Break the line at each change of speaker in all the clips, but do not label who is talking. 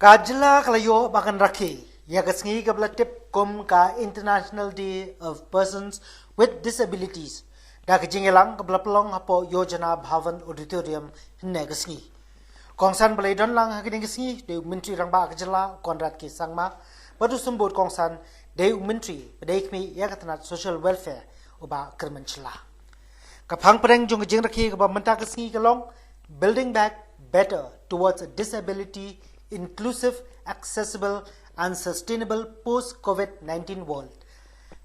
Kajla Klayo Bakan Rakhe, Yagasngi Gablatip Kum Ka International Day of Persons with Disabilities, Dakajingelang Gablapalong Hapo Yojana Bhavan Auditorium Negasngi. Kongsan Baladon Lang Hagingasngi, the Mintri Ramba Kajala, Konrad Ki Sangma, Badusumbot Kongsan, De Mintri, Badekmi Yakatanat Social Welfare, Uba Kermanchla. Kapang Pereng Jungajing Rakhe Gabamantagasngi Galong, building back better towards a disability inclusive, accessible, and sustainable post-COVID-19 world.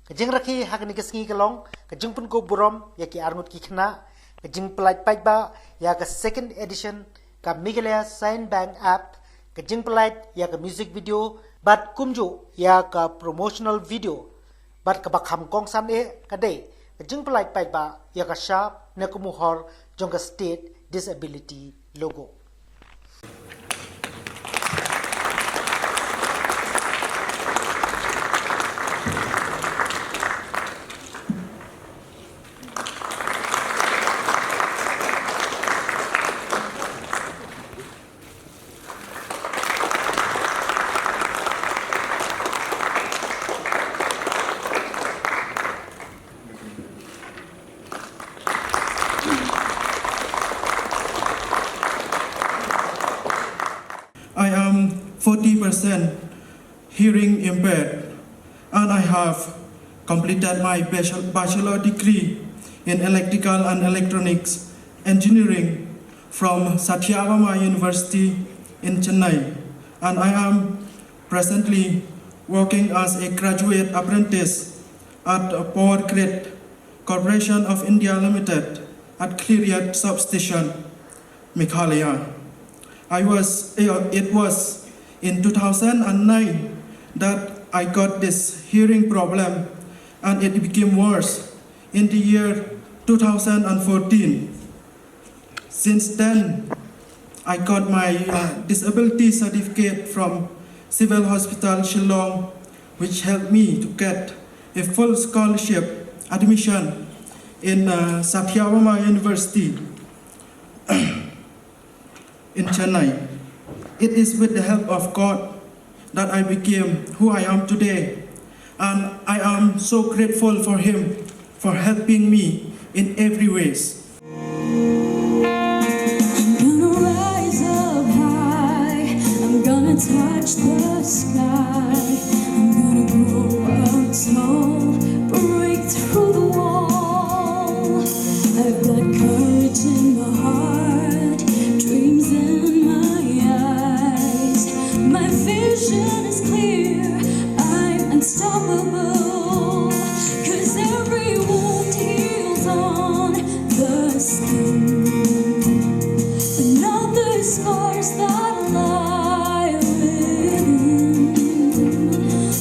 Kajing Rakhe Hagnigasngi Galong, Kajing Punko Burom, Yaki Armut Kikna, Kajing Polite Paikba, Yaka second edition, Ka Meghalaya Sign Bank app, Kajing Polite, Yaka music video, Bat Kumju, Yaka promotional video, Bat Kabakam Kongsan E Kade, Kajing Polite Paikba, Yaka Sharp, Nakumuhor, Jonga State Disability logo.
I am 40% hearing impaired, and I have completed my bachelor degree in electrical and electronics engineering from Satyabama University in Chennai, and I am presently working as a graduate apprentice at Power Grid Corporation of India Limited at Clearyat Substation, Meghalaya. It was in 2009 that I got this hearing problem, and it became worse in the year 2014. Since then, I got my disability certificate from Civil Hospital Shillong, which helped me to get a full scholarship admission in Satyabama University in Chennai. It is with the help of God that I became who I am today, and I am so grateful for Him for helping me in every ways.
I'm gonna rise up high, I'm gonna touch the sky, I'm gonna grow up tall, break through the wall. I've got courage in my heart, dreams in my eyes. My vision is clear, I'm unstoppable, 'cause every wound heals on the skin, but not the scars that lie within.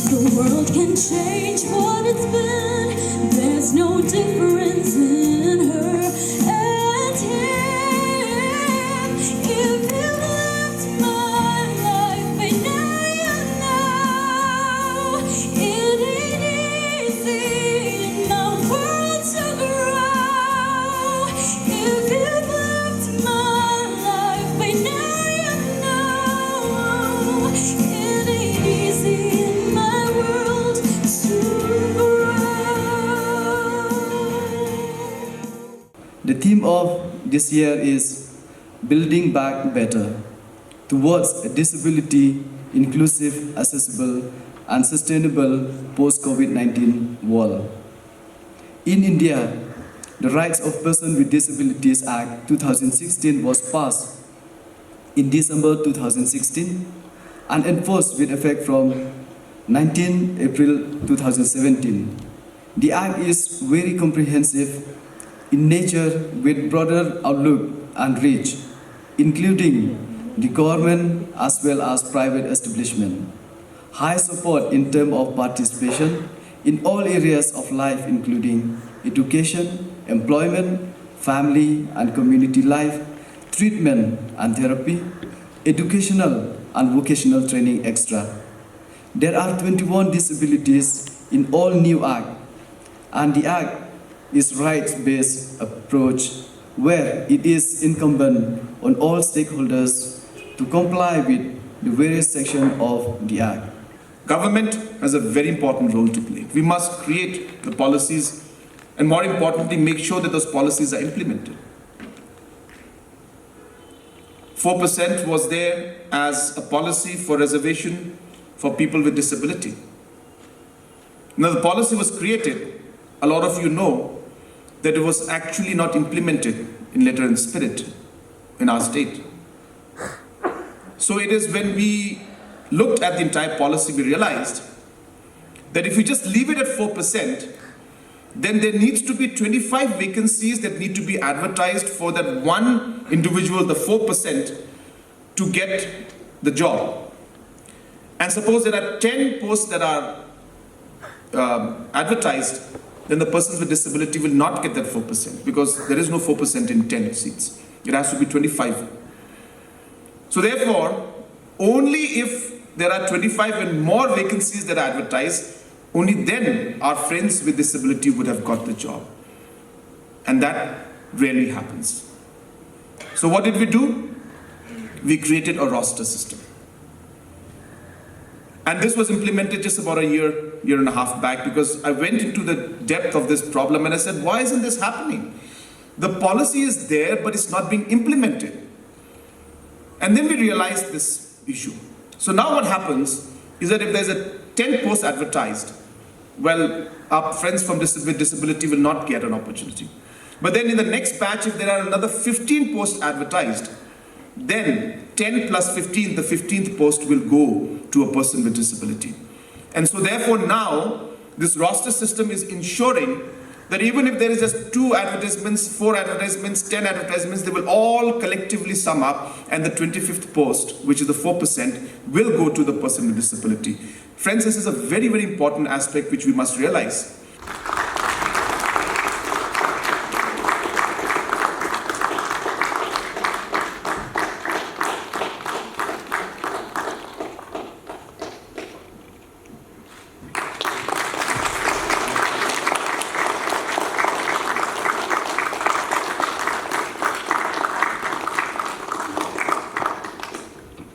The world can change what it's been, there's no difference in her and him. If you lived my life, by now you know it ain't easy in my world to grow. If you lived my life, by now you know it ain't easy in my world to grow.
The theme of this year is Building Back Better towards a disability, inclusive, accessible, and sustainable post-COVID-19 world. In India, the Rights of Persons with Disabilities Act 2016 was passed in December 2016 and enforced with effect from 19 April 2017. The Act is very comprehensive in nature with broader outlook and reach, including the government as well as private establishment. High support in terms of participation in all areas of life, including education, employment, family and community life, treatment and therapy, educational and vocational training extra. There are 21 disabilities in all new Act, and the Act is rights-based approach where it is incumbent on all stakeholders to comply with the various sections of the Act.
Government has a very important role to play. We must create the policies and, more importantly, make sure that those policies are implemented. 4% was there as a policy for reservation for people with disability. Now the policy was created, a lot of you know that it was actually not implemented in letter and spirit in our state. So it is when we looked at the entire policy, we realized that if we just leave it at 4%, then there needs to be 25 vacancies that need to be advertised for that one individual, the 4%, to get the job. And suppose there are 10 posts that are advertised, then the persons with disability will not get that 4% because there is no 4% in 10 seats. It has to be 25. So therefore, only if there are 25 and more vacancies that are advertised, only then our friends with disability would have got the job. And that rarely happens. So what did we do? We created a roster system. And this was implemented just about a year and a half back, because I went into the depth of this problem and I said, why isn't this happening? The policy is there, but it's not being implemented. And then we realized this issue. So now what happens is that if there's a 10 posts advertised, well, our friends with disability will not get an opportunity. But then in the next batch, if there are another 15 posts advertised, then 10 plus 15, the 15th post will go to a person with disability. And so therefore now, this roster system is ensuring that even if there is just 2 advertisements, 4 advertisements, 10 advertisements, they will all collectively sum up, and the 25th post, which is the 4%, will go to the person with disability. Friends, this is a very, very important aspect which we must realize.